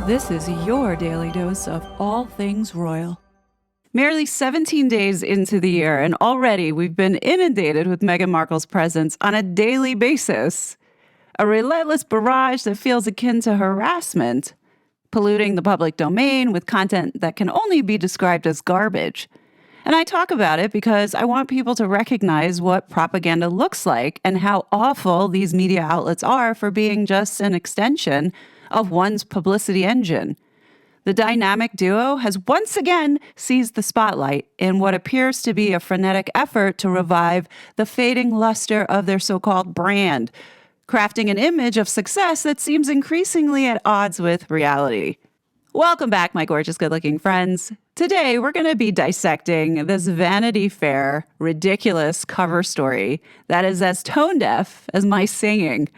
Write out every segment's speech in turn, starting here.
This is your daily dose of all things royal. Merely 17 days into the year, and already we've been inundated with Meghan Markle's presence on a daily basis. A relentless barrage that feels akin to harassment, polluting the public domain with content that can only be described as garbage. And I talk about it because I want people to recognize what propaganda looks like and how awful these media outlets are for being just an extension of one's publicity engine. The dynamic duo has once again seized the spotlight in what appears to be a frenetic effort to revive the fading luster of their so-called brand, crafting an image of success that seems increasingly at odds with reality. Welcome back, my gorgeous, good-looking friends. Today, we're going to be dissecting this Vanity Fair ridiculous cover story that is as tone-deaf as my singing.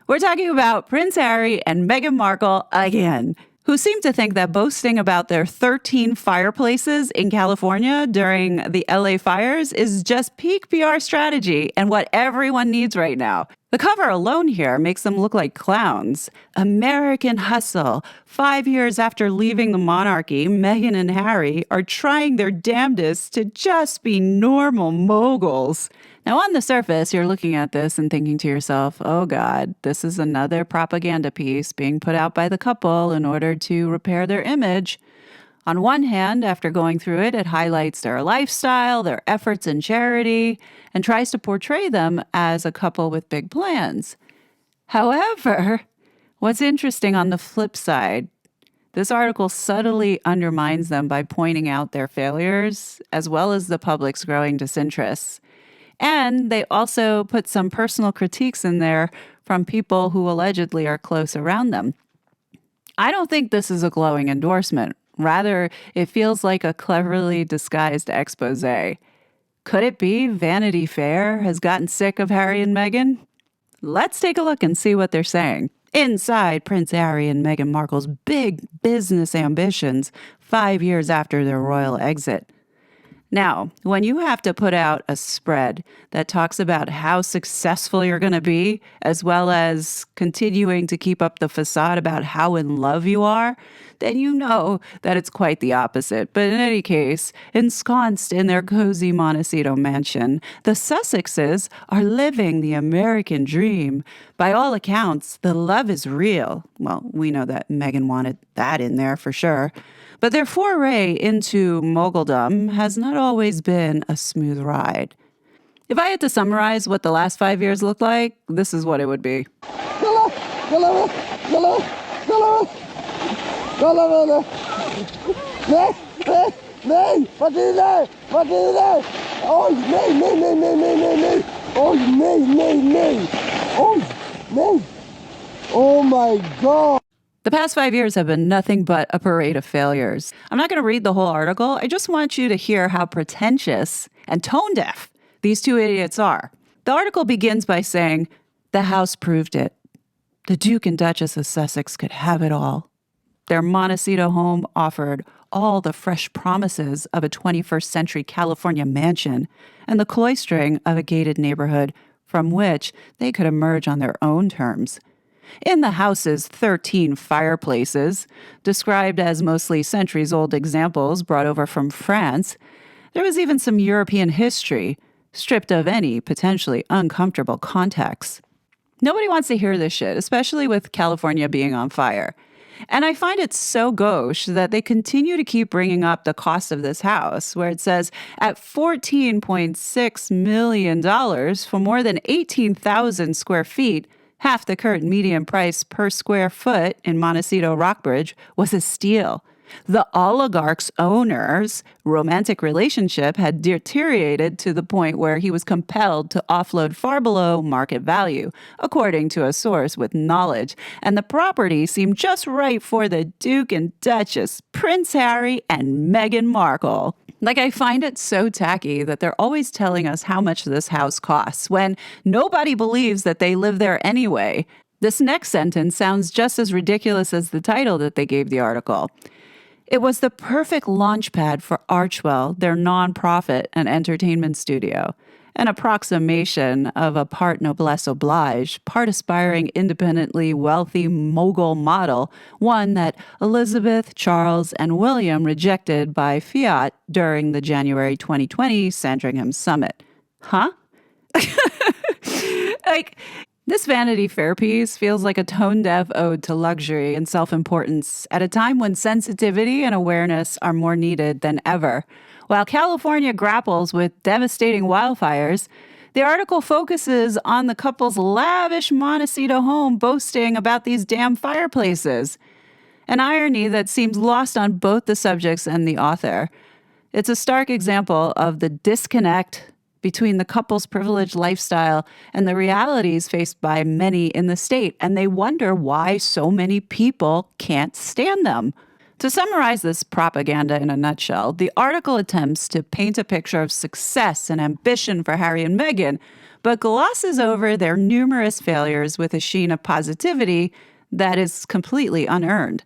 We're talking about Prince Harry and Meghan Markle again, who seem to think that boasting about their 13 fireplaces in California during the LA fires is just peak PR strategy and what everyone needs right now. The cover alone here makes them look like clowns. American hustle. 5 years after leaving the monarchy, Meghan and Harry are trying their damnedest to just be normal moguls. Now, on the surface, you're looking at this and thinking to yourself, oh God, this is another propaganda piece being put out by the couple in order to repair their image. On one hand, after going through it, it highlights their lifestyle, their efforts in charity, and tries to portray them as a couple with big plans. However, what's interesting on the flip side, this article subtly undermines them by pointing out their failures, as well as the public's growing disinterest. And they also put some personal critiques in there from people who allegedly are close around them. I don't think this is a glowing endorsement. Rather, it feels like a cleverly disguised expose. Could it be Vanity Fair has gotten sick of Harry and Meghan? Let's take a look and see what they're saying. Inside Prince Harry and Meghan Markle's big business ambitions 5 years after their royal exit. Now, when you have to put out a spread that talks about how successful you're going to be, as well as continuing to keep up the facade about how in love you are, then you know that it's quite the opposite. But in any case, ensconced in their cozy Montecito mansion, the Sussexes are living the American dream. By all accounts, the love is real. Well, we know that Meghan wanted that in there for sure. But their foray into moguldom has not always been a smooth ride. If I had to summarize what the last 5 years looked like, this is what it would be. Oh my God! The past 5 years have been nothing but a parade of failures. I'm not going to read the whole article. I just want you to hear how pretentious and tone-deaf these two idiots are. The article begins by saying, the house proved it. The Duke and Duchess of Sussex could have it all. Their Montecito home offered all the fresh promises of a 21st century California mansion and the cloistering of a gated neighborhood from which they could emerge on their own terms. In the house's 13 fireplaces, described as mostly centuries-old examples brought over from France, there was even some European history, stripped of any potentially uncomfortable context. Nobody wants to hear this shit, especially with California being on fire. And I find it so gauche that they continue to keep bringing up the cost of this house, where it says at $14.6 million for more than 18,000 square feet, half the current median price per square foot in Montecito Rockbridge was a steal. The oligarch's owner's romantic relationship had deteriorated to the point where he was compelled to offload far below market value, according to a source with knowledge, and the property seemed just right for the Duke and Duchess, Prince Harry and Meghan Markle. I find it so tacky that they're always telling us how much this house costs when nobody believes that they live there anyway. This next sentence sounds just as ridiculous as the title that they gave the article. It was the perfect launchpad for Archwell, their nonprofit and entertainment studio. an approximation of a part noblesse oblige, part aspiring independently wealthy mogul model, one that Elizabeth, Charles, and William rejected by fiat during the January 2020 Sandringham Summit. Huh? Like, this Vanity Fair piece feels like a tone-deaf ode to luxury and self-importance at a time when sensitivity and awareness are more needed than ever. While California grapples with devastating wildfires, the article focuses on the couple's lavish Montecito home boasting about these damn fireplaces. An irony that seems lost on both the subjects and the author. It's a stark example of the disconnect between the couple's privileged lifestyle and the realities faced by many in the state, and they wonder why so many people can't stand them. To summarize this propaganda in a nutshell, the article attempts to paint a picture of success and ambition for Harry and Meghan, but glosses over their numerous failures with a sheen of positivity that is completely unearned.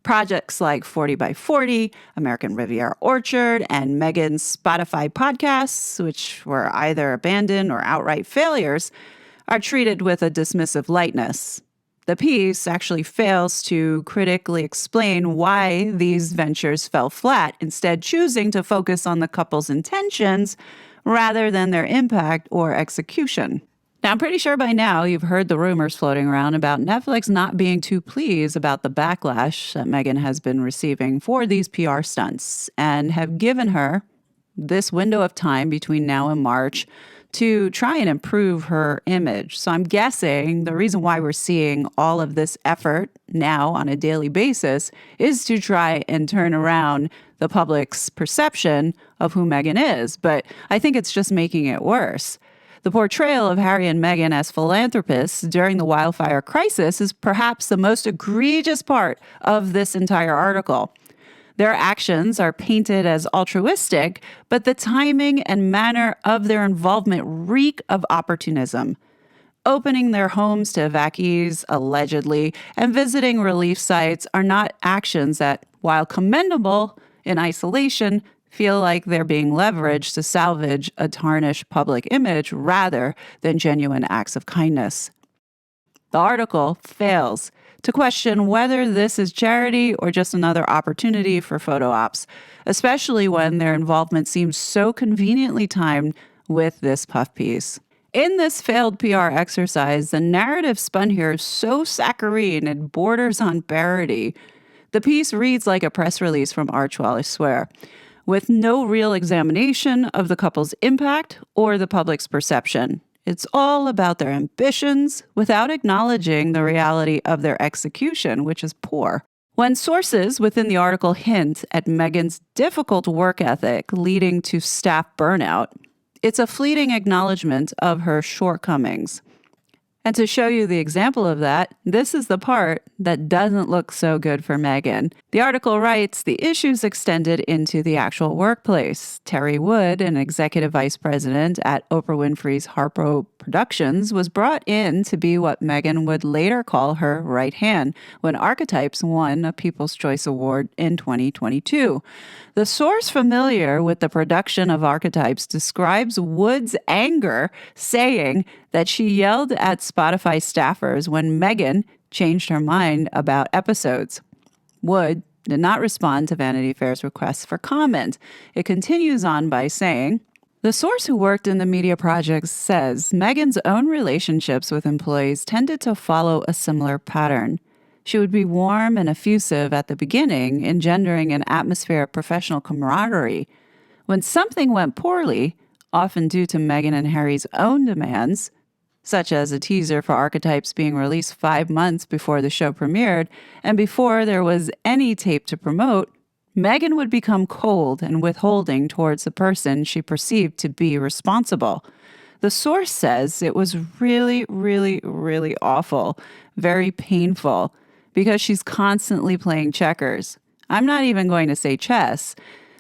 Projects like 40 by 40, American Riviera Orchard, and Meghan's Spotify podcasts, which were either abandoned or outright failures, are treated with a dismissive lightness. The piece actually fails to critically explain why these ventures fell flat, instead choosing to focus on the couple's intentions rather than their impact or execution. Now, I'm pretty sure by now you've heard the rumors floating around about Netflix not being too pleased about the backlash that Meghan has been receiving for these PR stunts and have given her this window of time between now and March to try and improve her image. So I'm guessing the reason why we're seeing all of this effort now on a daily basis is to try and turn around the public's perception of who Meghan is. But I think it's just making it worse. The portrayal of Harry and Meghan as philanthropists during the wildfire crisis is perhaps the most egregious part of this entire article. Their actions are painted as altruistic, but the timing and manner of their involvement reek of opportunism. Opening their homes to evacuees, allegedly, and visiting relief sites are not actions that, while commendable in isolation, feel like they're being leveraged to salvage a tarnished public image rather than genuine acts of kindness. The article fails to question whether this is charity or just another opportunity for photo ops, especially when their involvement seems so conveniently timed with this puff piece. In this failed PR exercise, the narrative spun here is so saccharine it borders on parody. The piece reads like a press release from Archwell, I swear, with no real examination of the couple's impact or the public's perception. It's all about their ambitions without acknowledging the reality of their execution, which is poor. When sources within the article hint at Meghan's difficult work ethic leading to staff burnout, it's a fleeting acknowledgement of her shortcomings. And to show you the example of that, this is the part that doesn't look so good for Meghan. The article writes, the issues extended into the actual workplace. Terry Wood, an executive vice president at Oprah Winfrey's Harpo Productions, was brought in to be what Meghan would later call her right hand when Archetypes won a People's Choice Award in 2022. The source familiar with the production of Archetypes describes Wood's anger, saying that she yelled at Spotify staffers when Meghan changed her mind about episodes. Wood did not respond to Vanity Fair's request for comment. It continues on by saying, the source who worked in the media project says Meghan's own relationships with employees tended to follow a similar pattern. She would be warm and effusive at the beginning, engendering an atmosphere of professional camaraderie. When something went poorly, often due to Meghan and Harry's own demands, such as a teaser for Archetypes being released 5 months before the show premiered and before there was any tape to promote, Meghan would become cold and withholding towards the person she perceived to be responsible. The source says it was really, really, really awful, very painful, because she's constantly playing checkers. I'm not even going to say chess,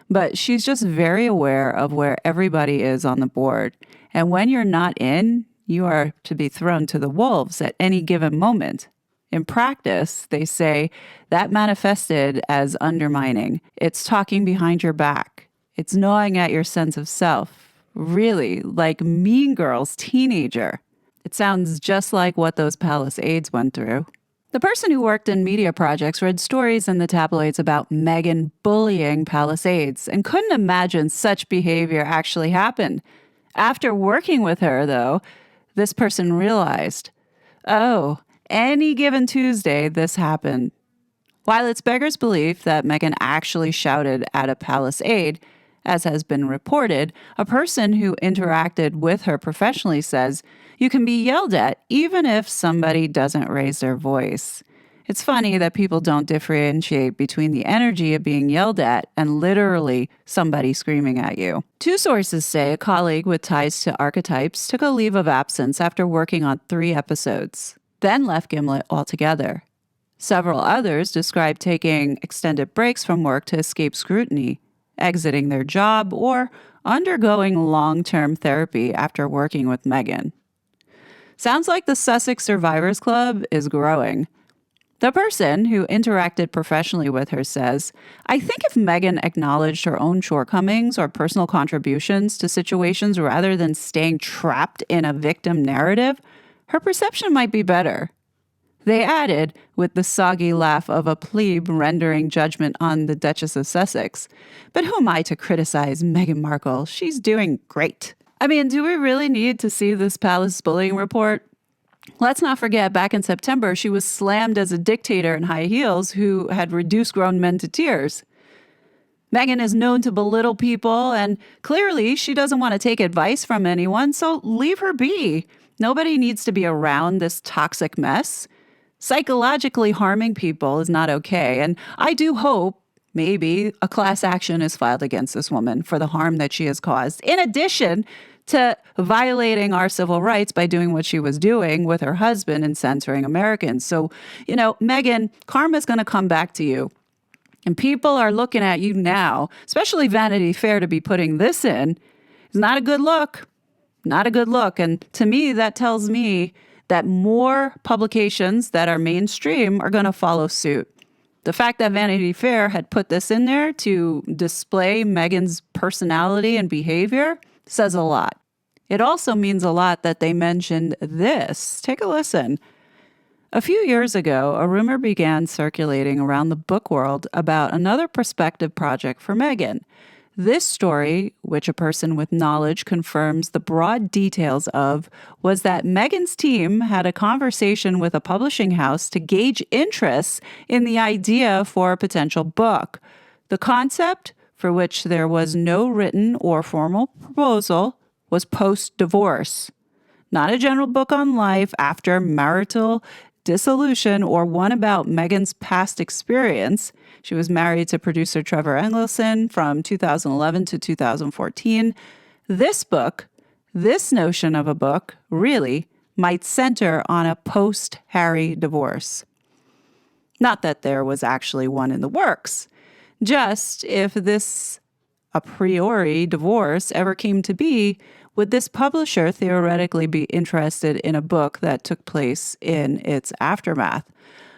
but she's just very aware of where everybody is on the board. And when you're not in, you are to be thrown to the wolves at any given moment. In practice, they say that manifested as undermining. It's talking behind your back. It's gnawing at your sense of self, Really, like Mean Girls teenager. It sounds just like what those palace aides went through. The person who worked in media projects read stories in the tabloids about Meghan bullying palace aides and couldn't imagine such behavior actually happened. After working with her, though, this person realized, oh, any given Tuesday, this happened. While it's beggars' belief that Meghan actually shouted at a palace aide, as has been reported, a person who interacted with her professionally says you can be yelled at even if somebody doesn't raise their voice. It's funny that people don't differentiate between the energy of being yelled at and literally somebody screaming at you. Two sources say a colleague with ties to archetypes took a leave of absence after working on 3 episodes, then left Gimlet altogether. Several others describe taking extended breaks from work to escape scrutiny, exiting their job, or undergoing long-term therapy after working with Meghan. Sounds like the Sussex Survivors Club is growing. The person who interacted professionally with her says, I think if Meghan acknowledged her own shortcomings or personal contributions to situations rather than staying trapped in a victim narrative, her perception might be better. They added, with the soggy laugh of a plebe rendering judgment on the Duchess of Sussex, but who am I to criticize Meghan Markle? She's doing great. I mean, do we really need to see this palace bullying report? Let's not forget, back in September, she was slammed as a dictator in high heels who had reduced grown men to tears. Meghan is known to belittle people, and clearly she doesn't want to take advice from anyone, so leave her be. Nobody needs to be around this toxic mess. Psychologically harming people is not okay, and I do hope maybe a class action is filed against this woman for the harm that she has caused, in addition to violating our civil rights by doing what she was doing with her husband and censoring Americans. So, Meghan, karma's going to come back to you. And people are looking at you now, especially Vanity Fair, to be putting this in. It's not a good look. Not a good look. And to me, that tells me that more publications that are mainstream are going to follow suit. The fact that Vanity Fair had put this in there to display Meghan's personality and behavior says a lot. It also means a lot that they mentioned this. Take a listen. A few years ago, a rumor began circulating around the book world about another prospective project for Meghan. This story, which a person with knowledge confirms the broad details of, was that Meghan's team had a conversation with a publishing house to gauge interest in the idea for a potential book. The concept, for which there was no written or formal proposal, was post-divorce. Not a general book on life after marital dissolution or one about Meghan's past experience. She was married to producer Trevor Engelson from 2011 to 2014. This book, this notion of a book, really might center on a post-Harry divorce. Not that there was actually one in the works. Just if this a priori divorce ever came to be, would this publisher theoretically be interested in a book that took place in its aftermath?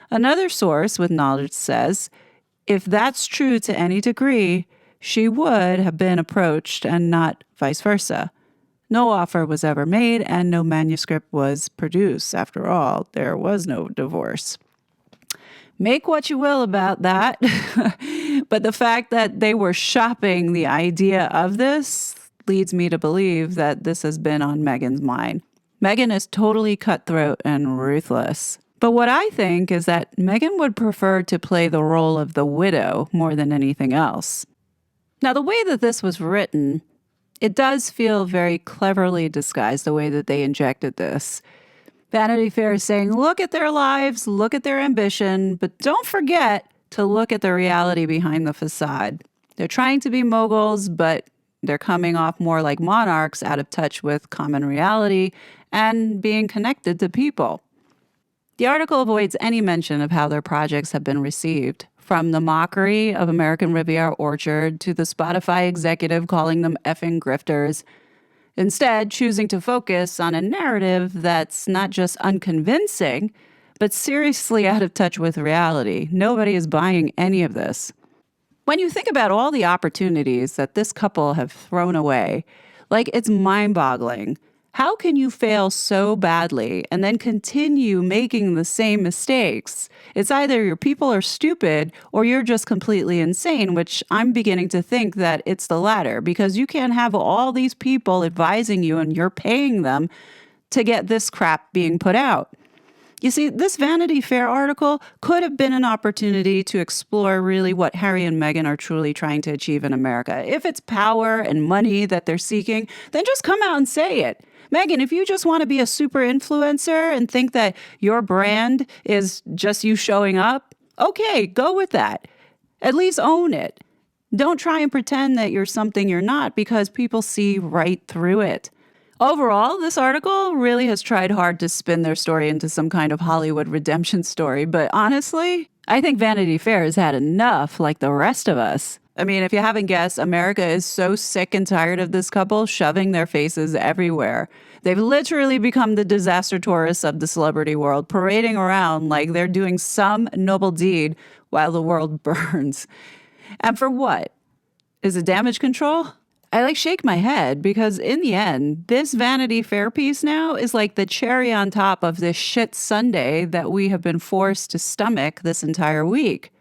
Another source with knowledge says, if that's true to any degree, she would have been approached and not vice versa. No offer was ever made and no manuscript was produced. After all, there was no divorce. Make what you will about that. But the fact that they were shopping the idea of this leads me to believe that this has been on Meghan's mind. Meghan is totally cutthroat and ruthless. But what I think is that Meghan would prefer to play the role of the widow more than anything else. Now, the way that this was written, it does feel very cleverly disguised, the way that they injected this. Vanity Fair is saying, look at their lives, look at their ambition, but don't forget to look at the reality behind the facade. They're trying to be moguls, but they're coming off more like monarchs, out of touch with common reality and being connected to people. The article avoids any mention of how their projects have been received, from the mockery of American Riviera Orchard to the Spotify executive calling them effing grifters, instead choosing to focus on a narrative that's not just unconvincing, but seriously out of touch with reality. Nobody is buying any of this. When you think about all the opportunities that this couple have thrown away, Like, it's mind-boggling. How can you fail so badly and then continue making the same mistakes? It's either your people are stupid or you're just completely insane, which I'm beginning to think that it's the latter, because you can't have all these people advising you and you're paying them to get this crap being put out. You see, this Vanity Fair article could have been an opportunity to explore really what Harry and Meghan are truly trying to achieve in America. If it's power and money that they're seeking, then just come out and say it. Meghan, if you just want to be a super influencer and think that your brand is just you showing up, okay, go with that. At least own it. Don't try and pretend that you're something you're not, because people see right through it. Overall, this article really has tried hard to spin their story into some kind of Hollywood redemption story, but honestly, I think Vanity Fair has had enough, like the rest of us. I mean, if you haven't guessed, America is so sick and tired of this couple shoving their faces everywhere. They've literally become the disaster tourists of the celebrity world, parading around like they're doing some noble deed while the world burns. And for what? Is it damage control? I shake my head, because in the end, this Vanity Fair piece now is like the cherry on top of this shit sundae that we have been forced to stomach this entire week.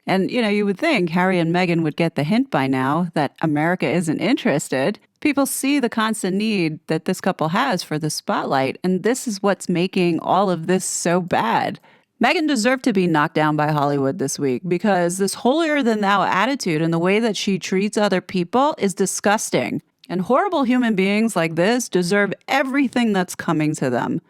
And, you would think Harry and Meghan would get the hint by now that America isn't interested. People see the constant need that this couple has for the spotlight, and this is what's making all of this so bad. Meghan deserved to be knocked down by Hollywood this week, because this holier-than-thou attitude and the way that she treats other people is disgusting. And horrible human beings like this deserve everything that's coming to them.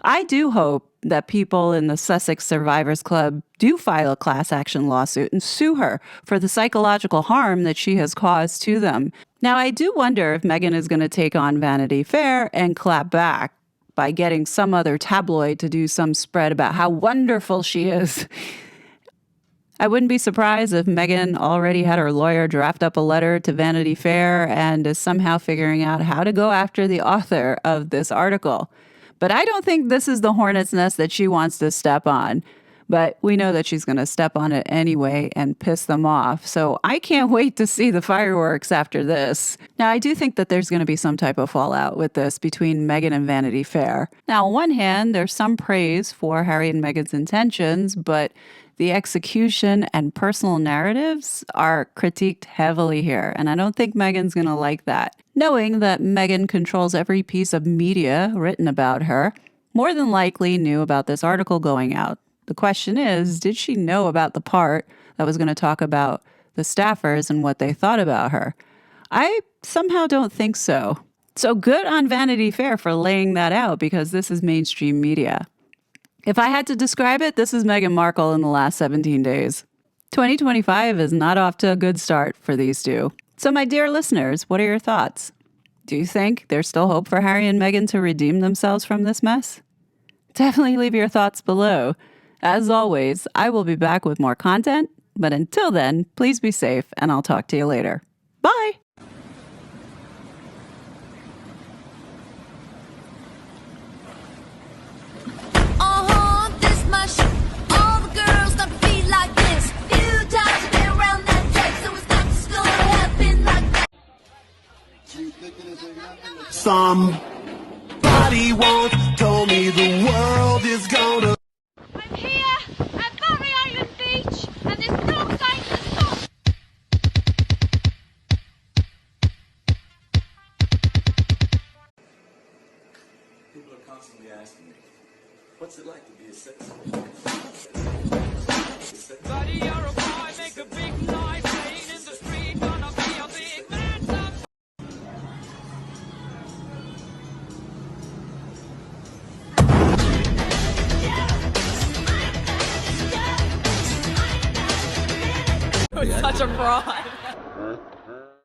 I do hope that people in the Sussex Survivors Club do file a class action lawsuit and sue her for the psychological harm that she has caused to them. Now, I do wonder if Meghan is going to take on Vanity Fair and clap back by getting some other tabloid to do some spread about how wonderful she is. I wouldn't be surprised if Meghan already had her lawyer draft up a letter to Vanity Fair and is somehow figuring out how to go after the author of this article. But I don't think this is the hornet's nest that she wants to step on. But we know that she's going to step on it anyway and piss them off. So I can't wait to see the fireworks after this. Now, I do think that there's going to be some type of fallout with this between Meghan and Vanity Fair. Now, on one hand, there's some praise for Harry and Meghan's intentions, but the execution and personal narratives are critiqued heavily here. And I don't think Meghan's going to like that. Knowing that Meghan controls every piece of media written about her, more than likely knew about this article going out. The question is, did she know about the part that was going to talk about the staffers and what they thought about her? I somehow don't think so. So good on Vanity Fair for laying that out, because this is mainstream media. If I had to describe it, this is Meghan Markle in the last 17 days. 2025 is not off to a good start for these two. So my dear listeners, what are your thoughts? Do you think there's still hope for Harry and Meghan to redeem themselves from this mess? Definitely leave your thoughts below. As always, I will be back with more content, but until then, please be safe, and I'll talk to you later. Bye! This much. All the girls got to be like this. Few times I've been around that track, so it's not just gonna happen like that. Somebody once told me the world is gonna. I'm here at Barry Island Beach, and there's no sign to stop. People are constantly asking me, what's it like to be a citizen? Buddy, you're a boy, make a big noise, playing in the street, gonna be a big man someday. Such a fraud.